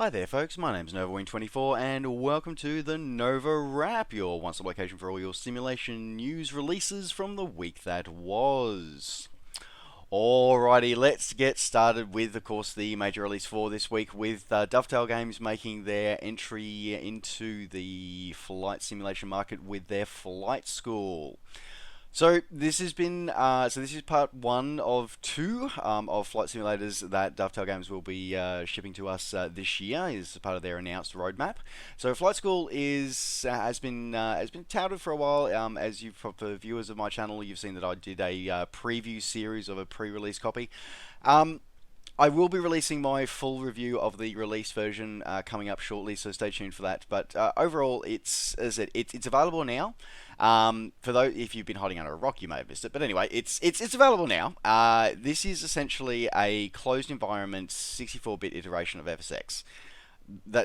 Hi there folks, my name's NovaWrap and welcome to the NovaWrap, your one-stop location for all your simulation news releases from the week that was. Alrighty, let's get started with, of course, the major release for this week with Dovetail Games making their entry into the flight simulation market with their Flight School. So this has been this is part one of two of flight simulators that Dovetail Games will be shipping to us this year. Is part of their announced roadmap. So Flight School has been touted for a while. As you've for viewers of my channel, you've seen that I did a preview series of a pre-release copy. I will be releasing my full review of the release version coming up shortly, so stay tuned for that. But overall, it's available now. For those, if you've been hiding under a rock, you may have missed it. But anyway, it's available now. This is essentially a closed environment 64-bit iteration of FSX.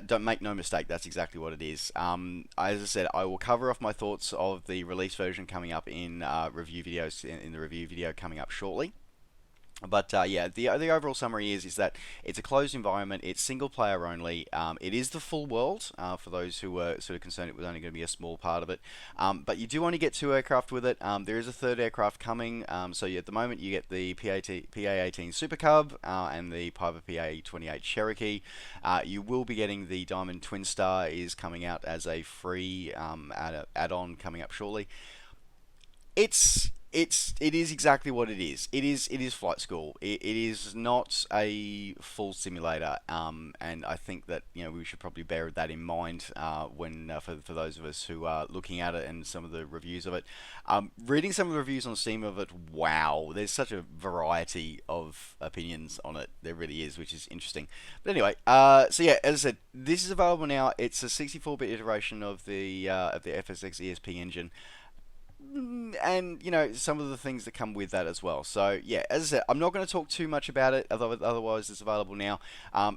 Don't make no mistake, that's exactly what it is. As I said, I will cover off my thoughts of the release version coming up in review videos in the review video coming up shortly. But yeah, the overall summary is that it's a closed environment. It's single player only. It is the full world for those who were sort of concerned it was only going to be a small part of it. But you do only get two aircraft with it. There is a third aircraft coming. So at the moment you get the PA-18 Super Cub and the Piper PA-28 Cherokee. You will be getting the Diamond Twin Star is coming out as a free add-on coming up shortly. It is exactly what it is. It is Flight School. It is not a full simulator, and I think that we should probably bear that in mind when for those of us who are looking at it and some of the reviews of it. Reading some of the reviews on Steam of it, wow, there's such a variety of opinions on it. There really is, which is interesting. But anyway, so yeah, as I said, this is available now. It's a 64-bit iteration of the FSX ESP engine. And some of the things that come with that as well. So yeah, as I said, I'm not going to talk too much about it, otherwise it's available now.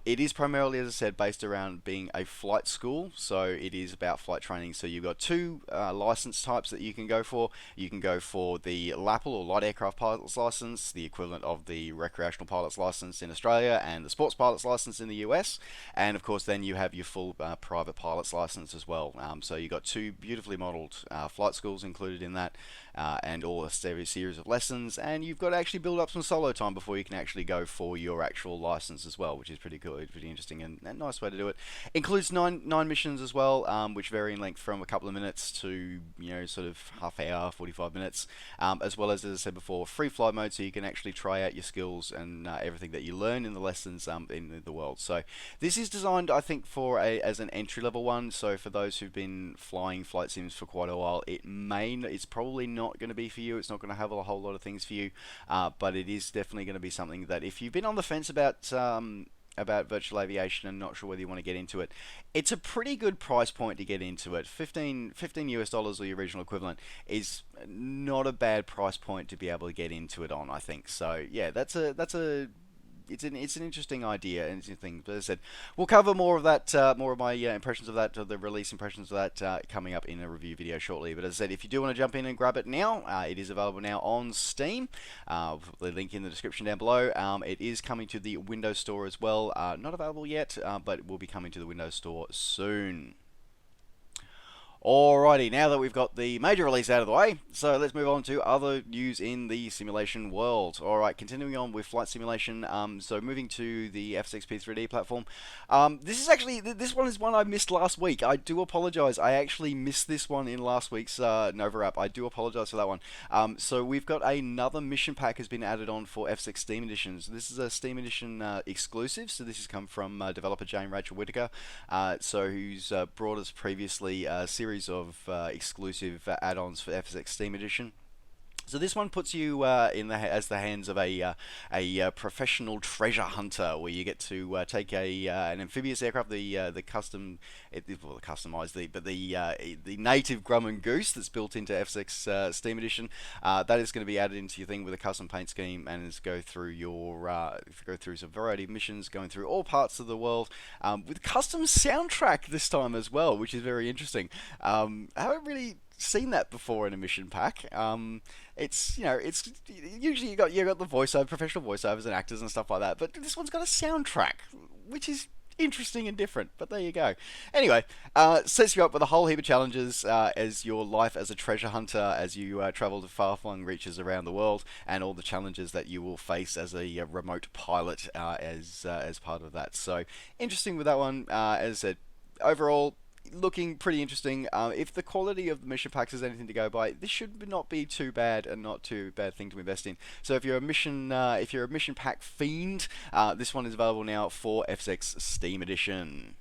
It is primarily, as I said, based around being a flight school, so it is about flight training. So you've got two license types that you can go for. You can go for the LAPL or light aircraft pilot's license, the equivalent of the recreational pilot's license in Australia and the sports pilot's license in the US, and of course then you have your full private pilot's license as well. So you've got two beautifully modeled flight schools included in that. And all a series of lessons, and you've got to actually build up some solo time before you can actually go for your actual license as well, which is pretty cool, pretty interesting, and a nice way to do it. Includes nine missions as well, which vary in length from a couple of minutes to sort of half hour, 45 minutes, as well as I said before, free flight mode, so you can actually try out your skills and everything that you learn in the lessons in the world. So this is designed, I think, as an entry level one. So for those who've been flying flight sims for quite a while, it's probably not going to be for you. It's not going to have a whole lot of things for you, but it is definitely going to be something that if you've been on the fence about virtual aviation and not sure whether you want to get into it, it's a pretty good price point to get into it. 15 US dollars or your regional equivalent is not a bad price point to be able to get into it on, I think. So yeah, it's an interesting idea and interesting thing. But as I said, we'll cover more of that, more of my impressions of that, the release impressions of that, coming up in a review video shortly. But as I said, if you do want to jump in and grab it now, it is available now on Steam. I'll put the link in the description down below. It is coming to the Windows Store as well. Not available yet, but it will be coming to the Windows Store soon. Alrighty, now that we've got the major release out of the way, so let's move on to other news in the simulation world. Alright, continuing on with flight simulation, so moving to the FSX P3D platform. This one is one I missed last week. I do apologise, I actually missed this one in last week's NovaWrap. I do apologise for that one. So we've got another mission pack has been added on for FSX Steam Editions. This is a Steam Edition exclusive, so this has come from developer Jane Rachel Whitaker, who's brought us previously a series of exclusive add-ons for FSX Steam Edition. So this one puts you as the hands of a professional treasure hunter, where you get to take an amphibious aircraft, the native Grumman Goose that's built into FSX Steam Edition. That is going to be added into your thing with a custom paint scheme, and is go through some variety of missions, going through all parts of the world, with custom soundtrack this time as well, which is very interesting. I haven't really seen that before in a mission pack. It's usually you got the professional voiceovers and actors and stuff like that, but this one's got a soundtrack, which is interesting and different, but there you go. Anyway, sets you up with a whole heap of challenges as your life as a treasure hunter as you travel to far-flung reaches around the world, and all the challenges that you will face as a remote pilot as part of that. So interesting with that one. As I said, overall looking pretty interesting. If the quality of the mission packs is anything to go by, this should not be too bad and not too bad thing to invest in. So if you're a mission pack fiend, this one is available now for FSX Steam Edition.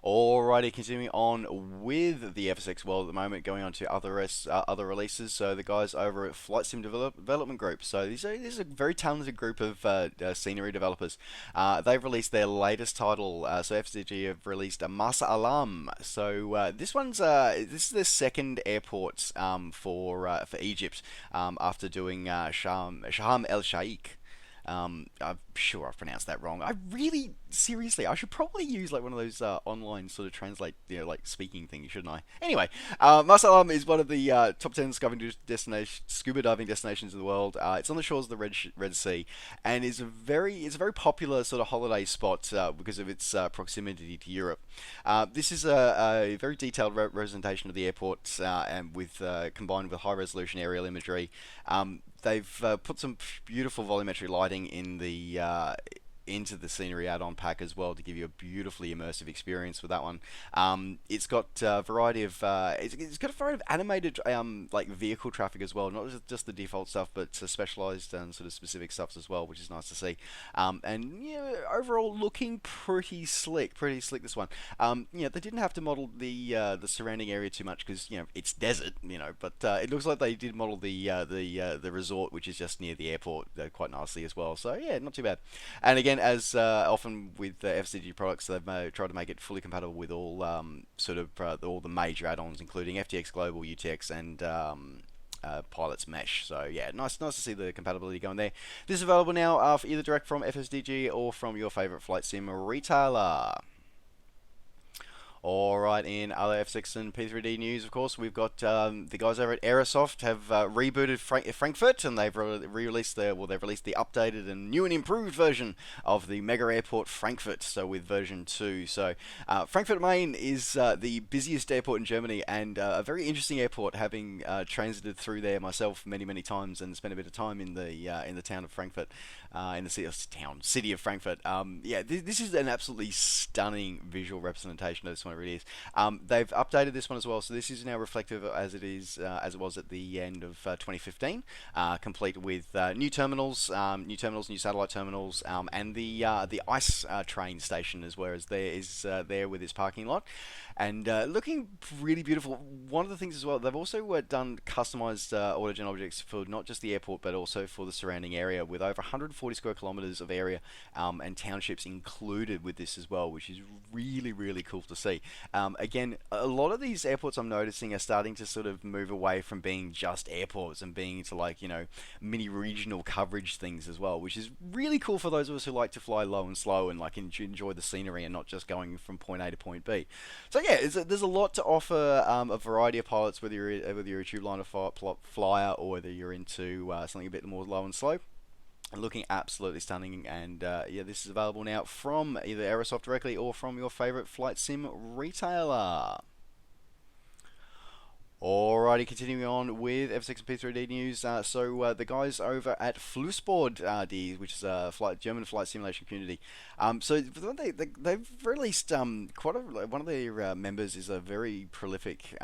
Alrighty, continuing on with the FSX world at the moment, going on to other releases. So the guys over at Flight Sim Development Group. So this is a very talented group of scenery developers. They've released their latest title. So FCG have released a Masa Alam. So this is their second airport for Egypt after doing Shaham El Sheikh. I'm sure I've pronounced that wrong. I really, seriously, I should probably use like one of those online sort of translate, like speaking things, shouldn't I? Anyway, Masalam is one of the top 10 scuba diving destinations in the world. It's on the shores of the Red Sea, and it's a very popular sort of holiday spot because of its proximity to Europe. This is a very detailed representation of the airport, and with combined with high resolution aerial imagery. They've put some beautiful volumetric lighting in the into the scenery add-on pack as well to give you a beautifully immersive experience with that one. It's got a variety of animated like vehicle traffic as well, not just the default stuff, but specialized and sort of specific stuff as well, which is nice to see. And overall looking pretty slick. This one. They didn't have to model the surrounding area too much because it's desert, but it looks like they did model the resort, which is just near the airport, quite nicely as well. So yeah, not too bad. And again, as often with FCG products, they've tried to make it fully compatible with all all the major add-ons, including FTX Global, UTX, and Pilot's Mesh. So yeah, nice to see the compatibility going there. This is available now either direct from FSDG or from your favorite flight sim retailer. Alright, in other F6 and P3D news, of course, we've got the guys over at Aerosoft have rebooted Frankfurt, and they've released the updated and new and improved version of the Mega Airport Frankfurt, so with version 2. So Frankfurt Main is the busiest airport in Germany, and a very interesting airport, having transited through there myself many times and spent a bit of time in the town of Frankfurt. In the city of Frankfurt. This is an absolutely stunning visual representation of this one. It really is. They've updated this one as well, so this is now reflective as it was at the end of 2015, complete with new terminals, new satellite terminals, and the ice train station there with its parking lot. And looking really beautiful. One of the things as well, they've also done customized AutoGen objects for not just the airport, but also for the surrounding area, with over 140 square kilometers of area and townships included with this as well, which is really cool to see. Again, a lot of these airports I'm noticing are starting to sort of move away from being just airports and being into mini regional coverage things as well, which is really cool for those of us who like to fly low and slow and enjoy the scenery and not just going from point A to point B. So yeah, there's a lot to offer a variety of pilots, whether you're a tube liner flyer or whether you're into something a bit more low and slow. Looking absolutely stunning, and this is available now from either Aerosoft directly or from your favorite flight sim retailer. Alrighty, continuing on with F6 and P3D news. The guys over at Flussboard, which is a German flight simulation community. They've released one of their members is a very prolific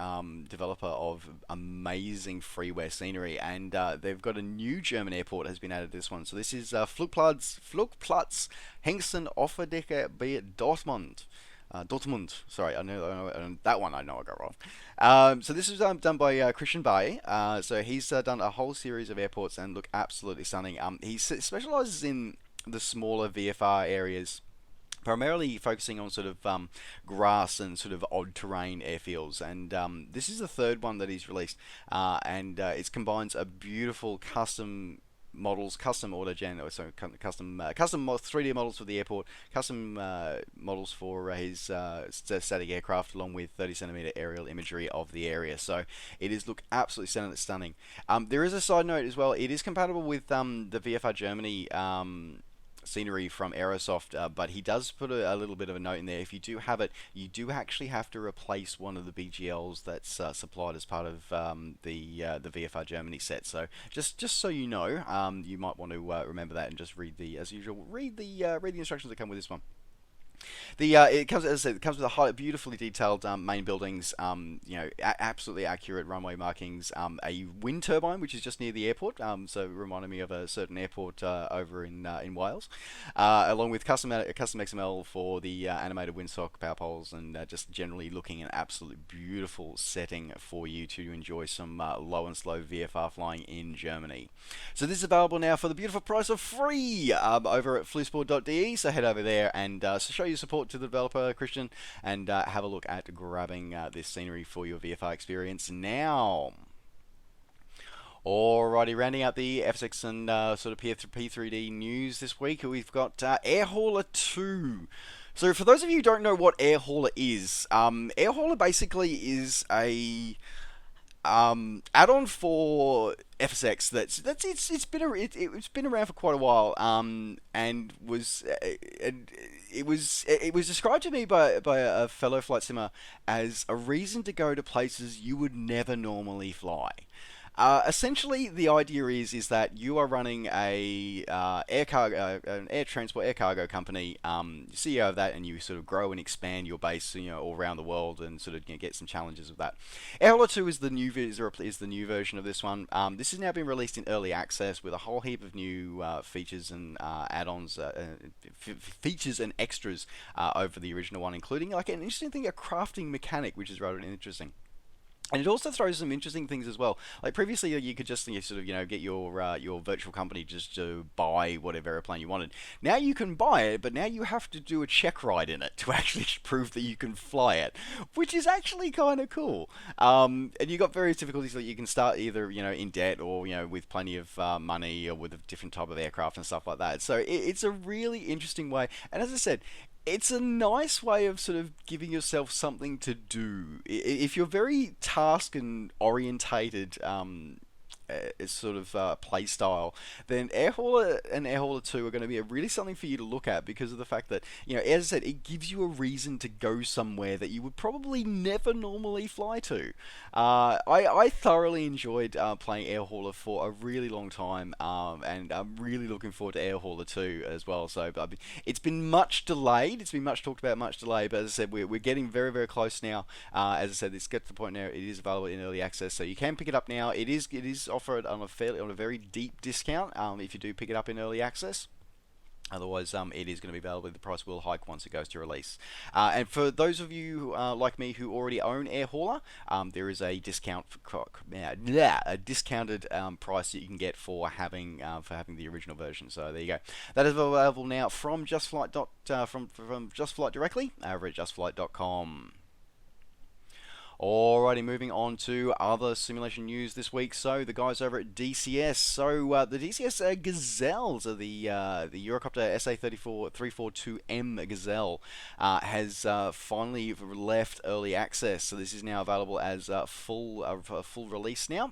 developer of amazing freeware scenery, and they've got a new German airport has been added to this one. So this is Flugplatz Hengsten Offerdecke bei Dortmund. Dortmund. Sorry, I know that one. I know I got wrong. So this was done by Christian Bay. So he's done a whole series of airports and look absolutely stunning. He specializes in the smaller VFR areas, primarily focusing on sort of grass and sort of odd terrain airfields. And this is the third one that he's released, and it combines a beautiful custom models, custom AutoGen, custom 3D models for the airport, custom models for his static aircraft, along with 30cm aerial imagery of the area. So it is look absolutely stunning. There is a side note as well. It is compatible with the VFR Germany scenery from Aerosoft, but he does put a little bit of a note in there. If you do have it, you do actually have to replace one of the BGLs that's supplied as part of the VFR Germany set. So just so you know, you might want to remember that and just read the as usual read the instructions that come with this one. It comes, as I said, it comes with a beautifully detailed main buildings, absolutely accurate runway markings, a wind turbine which is just near the airport, so it reminded me of a certain airport over in Wales, along with custom XML for the animated windsock power poles, and just generally looking an absolutely beautiful setting for you to enjoy some low and slow VFR flying in Germany. So this is available now for the beautiful price of free over at flusport.de. So head over there and show your support to the developer, Christian, and have a look at grabbing this scenery for your VFR experience now. Alrighty, rounding out the F6 and sort of P3D news this week, we've got Airhauler 2. So for those of you who don't know what Airhauler is, Airhauler basically is a add-on for FSX it's been around for quite a while, and it was described to me by a fellow flight simmer as a reason to go to places you would never normally fly. Essentially, the idea is that you are running an air transport, air cargo company, CEO of that, and you sort of grow and expand your base, all around the world, and sort of get some challenges with that. Airhauler 2 is the new version of this one. This has now been released in early access with a whole heap of new features and add-ons, features and extras over the original one, including like an interesting thing, a crafting mechanic, which is rather interesting. And it also throws some interesting things as well. Like previously, you could just sort of get your virtual company just to buy whatever airplane you wanted. Now you can buy it, but now you have to do a check ride in it to actually prove that you can fly it, which is actually kind of cool. And you got various difficulties that you can start either in debt or with plenty of money or with a different type of aircraft and stuff like that. So it's a really interesting way. And as I said, it's a nice way of sort of giving yourself something to do. If you're very task and orientated, sort of play style, then Airhauler and Airhauler 2 are going to be really something for you to look at because of the fact that, as I said, it gives you a reason to go somewhere that you would probably never normally fly to. I thoroughly enjoyed playing Airhauler for a really long time, and I'm really looking forward to Airhauler 2 as well. So it's been much delayed. It's been much talked about, much delayed, but as I said, we're getting very, very close now. As I said, it's got to the point now it is available in early access, so you can pick it up now. It is offered on a very deep discount if you do pick it up in early access. Otherwise, it is going to be available. The price will hike once it goes to release. And for those of you like me who already own Airhauler, there is a discount a discounted price that you can get for having the original version. So there you go. That is available now from from Just Flight directly over at justflight.com. Alrighty, moving on to other simulation news this week. So the guys over at DCS. So the DCS Gazelles, the Eurocopter SA342M Gazelle, has finally left early access. So this is now available as full release now.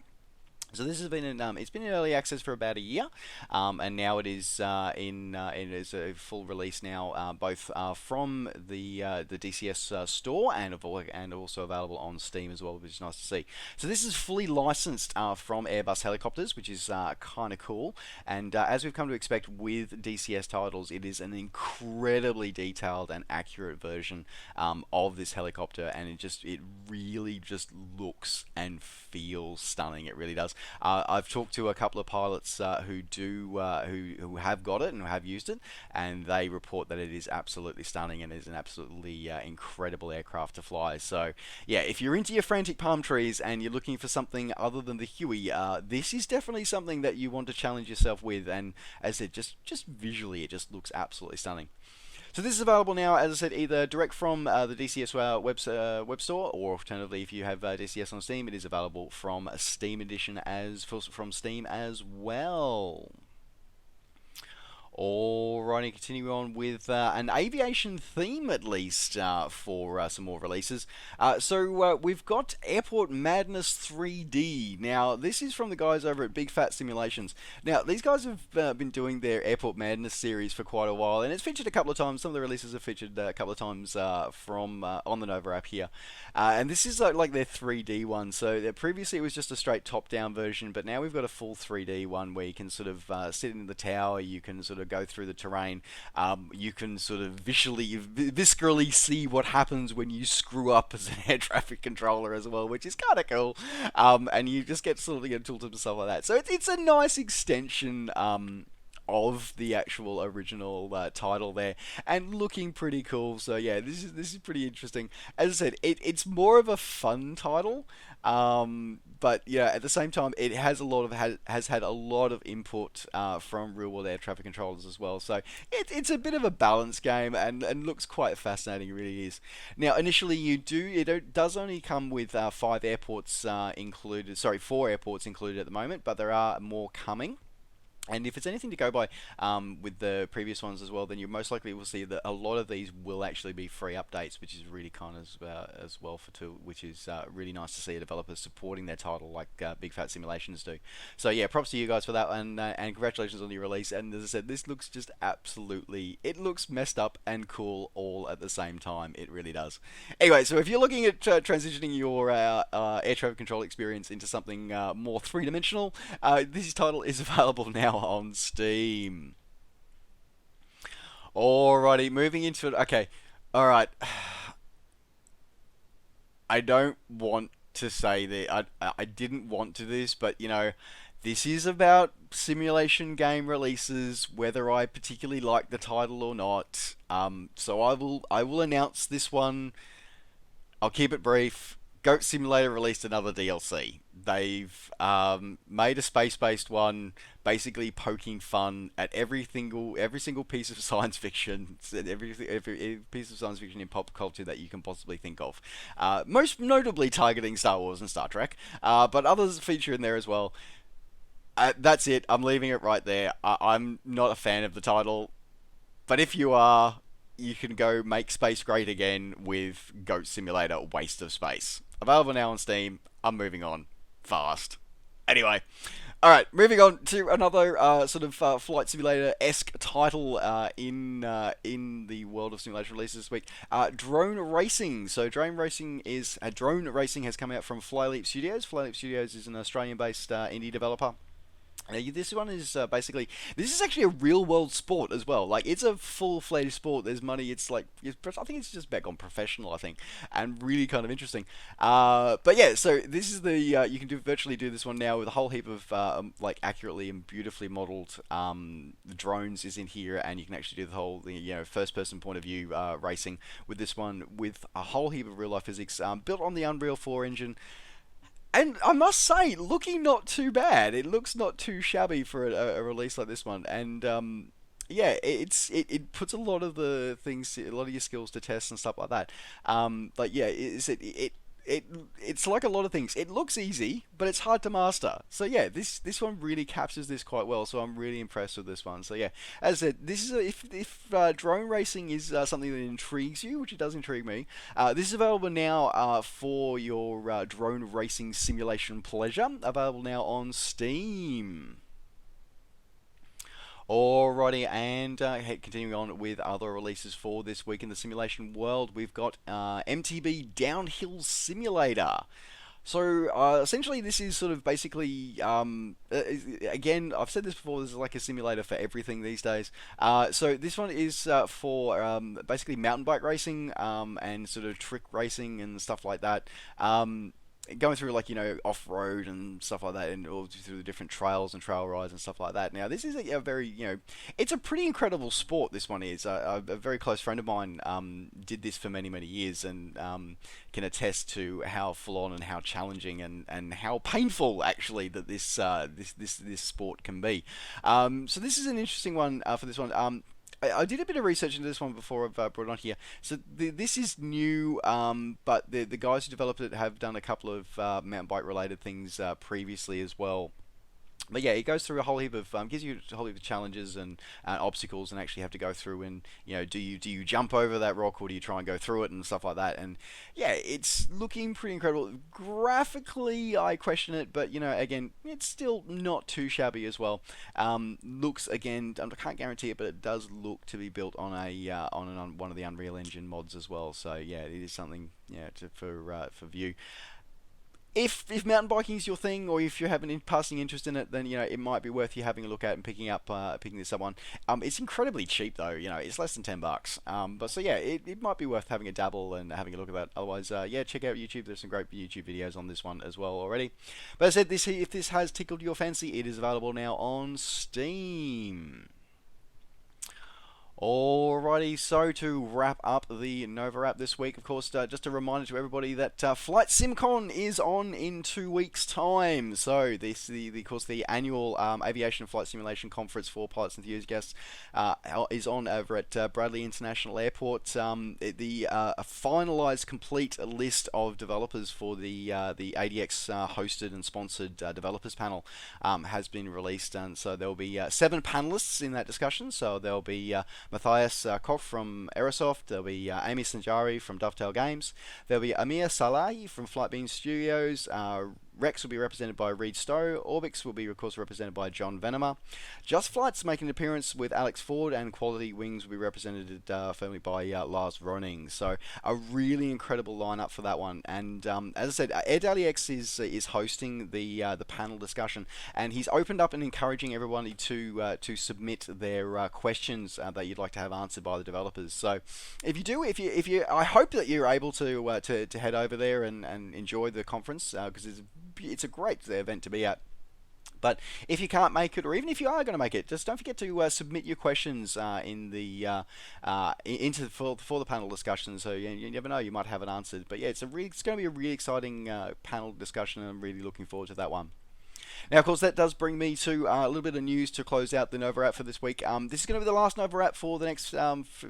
So this has been it's been in early access for about a year, and now it is it is a full release now, both from the DCS store and also available on Steam as well, which is nice to see. So this is fully licensed from Airbus Helicopters, which is kind of cool. And as we've come to expect with DCS titles, it is an incredibly detailed and accurate version of this helicopter, and it really just looks and feels stunning. It really does. I've talked to a couple of pilots who have got it and have used it, and they report that it is absolutely stunning and is an absolutely incredible aircraft to fly. So yeah, if you're into your frantic palm trees and you're looking for something other than the Huey, this is definitely something that you want to challenge yourself with. And as I said, just visually, it just looks absolutely stunning. So this is available now, as I said, either direct from the DCS web store, or alternatively, if you have DCS on Steam, it is available from Steam Edition from Steam as well. Alrighty, continuing on with an aviation theme at least for some more releases. So we've got Airport Madness 3D. Now, this is from the guys over at Big Fat Simulations. Now, these guys have been doing their Airport Madness series for quite a while, and it's featured a couple of times. Some of the releases have featured a couple of times from on the NovaWrap here. And this is like their 3D one. So previously it was just a straight top-down version, but now we've got a full 3D one where you can sort of sit in the tower, you can sort of go through the terrain, you can sort of viscerally see what happens when you screw up as an air traffic controller as well, which is kind of cool. And you just get sort of tilted and stuff like that. So it's a nice extension. Of the actual original title there, and looking pretty cool. So yeah, this is pretty interesting. As I said, it's more of a fun title, but yeah, at the same time, it has had a lot of input from real world air traffic controllers as well. So it's a bit of a balance game, and looks quite fascinating. It really is. Now, initially, it does only come with 5 airports included. Sorry, 4 airports included at the moment, but there are more coming. And if it's anything to go by with the previous ones as well, then you most likely will see that a lot of these will actually be free updates, which is really kind of as well for two, which is really nice to see a developer supporting their title like Big Fat Simulations do. So yeah, props to you guys for that, and congratulations on your release. And as I said, this looks just absolutely, it looks messed up and cool all at the same time. It really does. Anyway, so if you're looking at transitioning your air traffic control experience into something more three-dimensional, this title is available now on Steam. Alrighty, moving into it. Okay, alright. I don't want to say that I didn't want to this, but this is about simulation game releases, whether I particularly like the title or not. So I will announce this one. I'll keep it brief. Goat Simulator released another DLC. They've made a space-based one, basically poking fun at every single piece of science fiction, every piece of science fiction in pop culture that you can possibly think of. Most notably targeting Star Wars and Star Trek, but others feature in there as well. That's it. I'm leaving it right there. I'm not a fan of the title, but if you are, you can go make space great again with Goat Simulator Waste of Space. Available now on Steam. I'm moving on fast. Anyway, alright, moving on to another sort of flight simulator-esque title in the world of simulation releases this week. Drone Racing. So drone racing has come out from Flyleap Studios. Flyleap Studios is an Australian-based indie developer. This one is this is actually a real world sport as well. Like, it's a full-fledged sport. There's money. It's like, I think it's just back on professional, I think, and really kind of interesting. But yeah, so this is you can virtually do this one now with a whole heap of like accurately and beautifully modeled drones is in here, and you can actually do the whole first-person point of view racing with this one with a whole heap of real-life physics built on the Unreal 4 engine. And I must say, looking not too bad. It looks not too shabby for a release like this one. And yeah, it puts a lot of the things, a lot of your skills to test and stuff like that. Like yeah, it's like a lot of things. It looks easy, but it's hard to master. So yeah, this one really captures this quite well. So I'm really impressed with this one. So yeah, as I said, this is if drone racing is something that intrigues you, which it does intrigue me. This is available now for your drone racing simulation pleasure. Available now on Steam. Alrighty, and continuing on with other releases for this week in the simulation world, we've got MTB Downhill Simulator. So essentially, this is sort of basically, again, I've said this before, this is like a simulator for everything these days. So this one is for basically mountain bike racing and sort of trick racing and stuff like that. Going through like off-road and stuff like that, and all through the different trails and trail rides and stuff like that. Now this is a very it's a pretty incredible sport. This one is a very close friend of mine did this for many years, and can attest to how full on and how challenging and how painful actually that this sport can be. So this is an interesting one for this one. I did a bit of research into this one before I've brought it on here. So this is new, but the guys who developed it have done a couple of mountain bike related things previously as well. But yeah, it goes through a whole heap of gives you a whole heap of challenges and obstacles, and actually have to go through and do you jump over that rock or do you try and go through it and stuff like that. And yeah, it's looking pretty incredible. Graphically, I question it, but again, it's still not too shabby as well. Looks again, I can't guarantee it, but it does look to be built on on one of the Unreal Engine mods as well. So yeah, it is something for view. If mountain biking is your thing, or if you have an passing interest in it, then it might be worth you having a look at and picking this up on. It's incredibly cheap though. It's less than $10. But so yeah, it might be worth having a dabble and having a look at that. Otherwise, yeah, check out YouTube. There's some great YouTube videos on this one as well already. But as I said, if this has tickled your fancy, it is available now on Steam. Alrighty, so to wrap up the NovaWrap this week, of course, just a reminder to everybody that Flight SimCon is on in 2 weeks' time. So of course, the annual aviation flight simulation conference for pilots and enthusiasts is on over at Bradley International Airport. The finalised complete list of developers for the ADX hosted and sponsored developers panel has been released, and so there will be 7 panelists in that discussion. So there'll be Matthias Koch from Aerosoft, there'll be Amy Sanjari from Dovetail Games, there'll be Amir Salahi from Flightbeam Studios, Rex will be represented by Reed Stowe. Orbix will be, of course, represented by John Venema. Just Flight's making an appearance with Alex Ford, and Quality Wings will be represented firmly by Lars Ronning. So a really incredible lineup for that one. And as I said, AirDailyX is hosting the panel discussion, and he's opened up and encouraging everybody to submit their questions that you'd like to have answered by the developers. So if you, I hope that you're able to head over there and enjoy the conference, because it's a great event to be at. But if you can't make it, or even if you are going to make it, just don't forget to submit your questions in the for the panel discussion. So you never know, you might have it answered. But yeah, it's going to be a really exciting panel discussion, and I'm really looking forward to that one. Now, of course, that does bring me to a little bit of news to close out the NovaWrap for this week. This is going to be the last NovaWrap for the next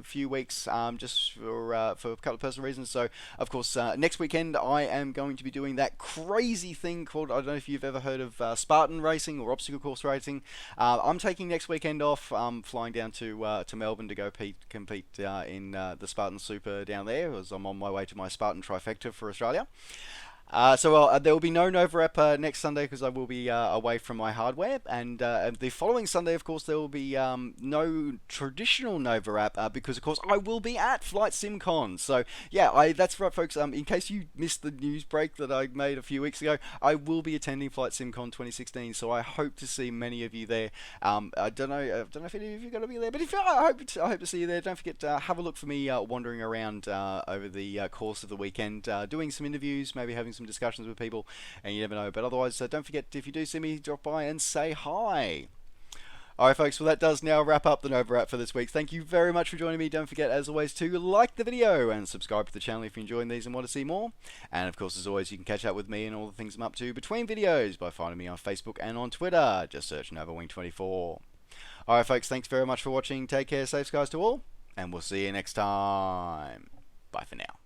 few weeks, just for a couple of personal reasons. So, of course, next weekend I am going to be doing that crazy thing called, I don't know if you've ever heard of Spartan racing or obstacle course racing. I'm taking next weekend off. I'm flying down to Melbourne to go compete in the Spartan Super down there, as I'm on my way to my Spartan trifecta for Australia. There will be no NovaWrap next Sunday because I will be away from my hardware, and the following Sunday, of course, there will be no traditional NovaWrap because, of course, I will be at Flight SimCon. So yeah, that's right, folks. In case you missed the news break that I made a few weeks ago, I will be attending Flight SimCon 2016. So I hope to see many of you there. I don't know if any of you are going to be there, but if I hope to see you there. Don't forget to have a look for me wandering around over the course of the weekend, doing some interviews, maybe having some discussions with people, and you never know. But otherwise, don't forget, if you do see me, drop by and say hi. Alright, folks, well, that does now wrap up the NovaWrap for this week. Thank you very much for joining me. Don't forget, as always, to like the video and subscribe to the channel if you're enjoying these and want to see more. And of course, as always, you can catch up with me and all the things I'm up to between videos by finding me on Facebook and on Twitter. Just search NovaWing24. Alright, folks, thanks very much for watching. Take care, safe skies to all, and we'll see you next time. Bye for now.